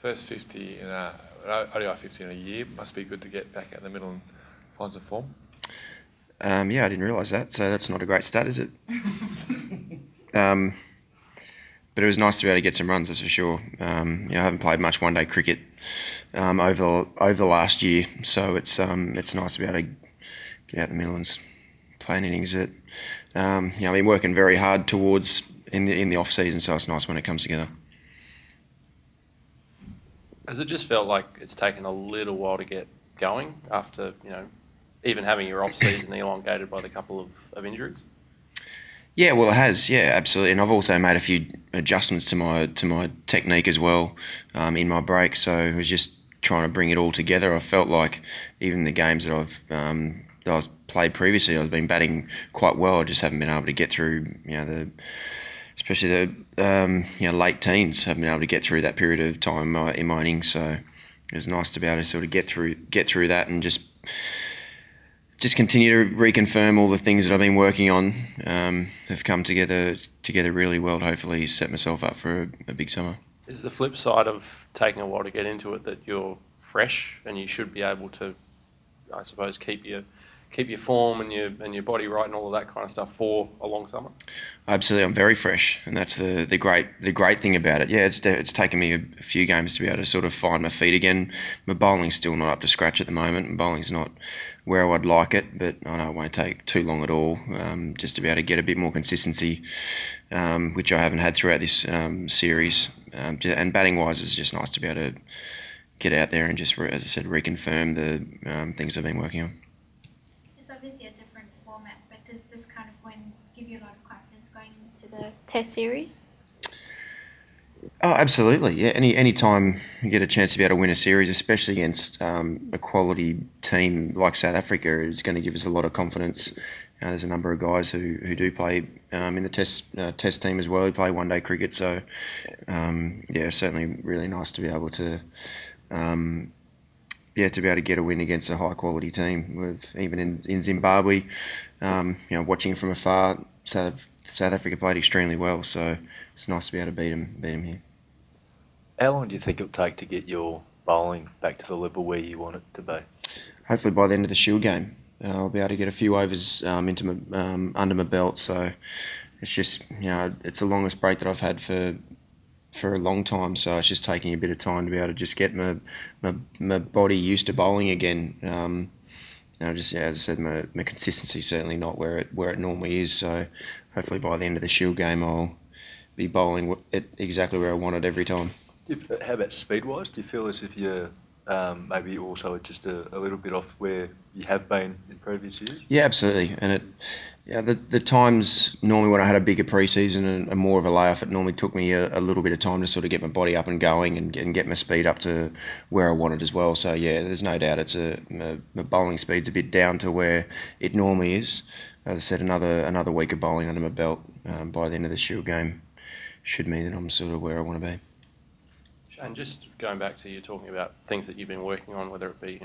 First 50 in ODI 50 in a year. Must be good to get back out in the middle and find some form. Yeah, I didn't realise that, so that's not a great stat, is it? But it was nice to be able to get some runs, that's for sure. I haven't played much one-day cricket over the last year, so it's nice to be able to get out in the middle and play an innings that I've been working very hard towards in the off season, so it's nice when it comes together. Has it just felt like it's taken a little while to get going after, even having your off-season elongated by the couple of injuries? Yeah, well, it has. Yeah, absolutely. And I've also made a few adjustments to my technique as well in my break. So it was just trying to bring it all together. I felt like even the games that I've played previously, I've been batting quite well. I just haven't been able to get through, especially the late teens. Haven't been able to get through that period of time in my innings. So it was nice to be able to sort of get through that and just continue to reconfirm all the things that I've been working on have come together really well to hopefully set myself up for a big summer. Is the flip side of taking a while to get into it that you're fresh and you should be able to, I suppose, keep your form and your body right and all of that kind of stuff for a long summer? Absolutely, I'm very fresh, and that's the great thing about it. Yeah, it's taken me a few games to be able to sort of find my feet again. My bowling's still not up to scratch at the moment. My bowling's not where I'd like it, but I know it won't take too long at all. Just to be able to get a bit more consistency, which I haven't had throughout this series. And batting wise, it's just nice to be able to get out there and just, as I said, reconfirm the things I've been working on. Obviously a different format, but does this kind of give you a lot of confidence going into the Test series? Oh, absolutely. Yeah, any time you get a chance to be able to win a series, especially against a quality team like South Africa, is going to give us a lot of confidence. There's a number of guys who do play in the test team as well, who play one-day cricket. So, certainly really nice to be able to. To be able to get a win against a high-quality team, even in Zimbabwe, watching from afar, South Africa played extremely well, so it's nice to be able to beat them here. How long do you think it'll take to get your bowling back to the level where you want it to be? Hopefully by the end of the Shield game, I'll be able to get a few overs under my belt. So it's just it's the longest break that I've had for a long time, so it's just taking a bit of time to be able to just get my body used to bowling again. As I said, my consistency certainly not where it normally is. So hopefully by the end of the Shield game, I'll be bowling it exactly where I want it every time. How about speed-wise? Do you feel as if you're maybe also just a little bit off where you have been in previous years? Yeah, absolutely. And the times normally when I had a bigger pre-season and more of a layoff, it normally took me a little bit of time to sort of get my body up and going and get my speed up to where I wanted as well. So yeah, there's no doubt my bowling speed's a bit down to where it normally is. As I said, another week of bowling under my belt by the end of the Shield game should mean that I'm sort of where I want to be. And just going back to you talking about things that you've been working on, whether it be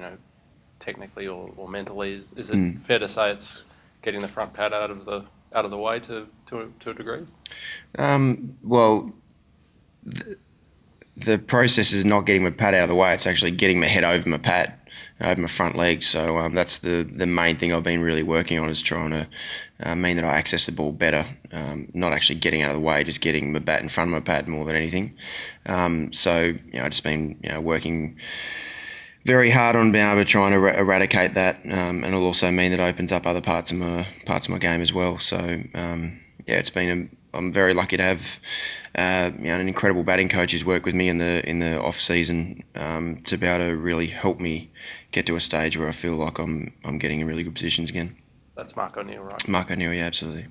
technically or mentally, is it fair to say it's getting the front pad out of the way to a degree? Well, the process is not getting my pad out of the way. It's actually getting my head over my pad, over my front legs. So that's the main thing I've been really working on, is trying to mean that I access the ball better, not actually getting out of the way, just getting my bat in front of my pad more than anything. I've just been working very hard on being able to try and eradicate that, and it'll also mean that it opens up other parts of my game as well. So I'm very lucky to have an incredible batting coach who's worked with me in the off season to be able to really help me get to a stage where I feel like I'm getting in really good positions again. That's Mark O'Neill, right? Mark O'Neill, yeah, absolutely.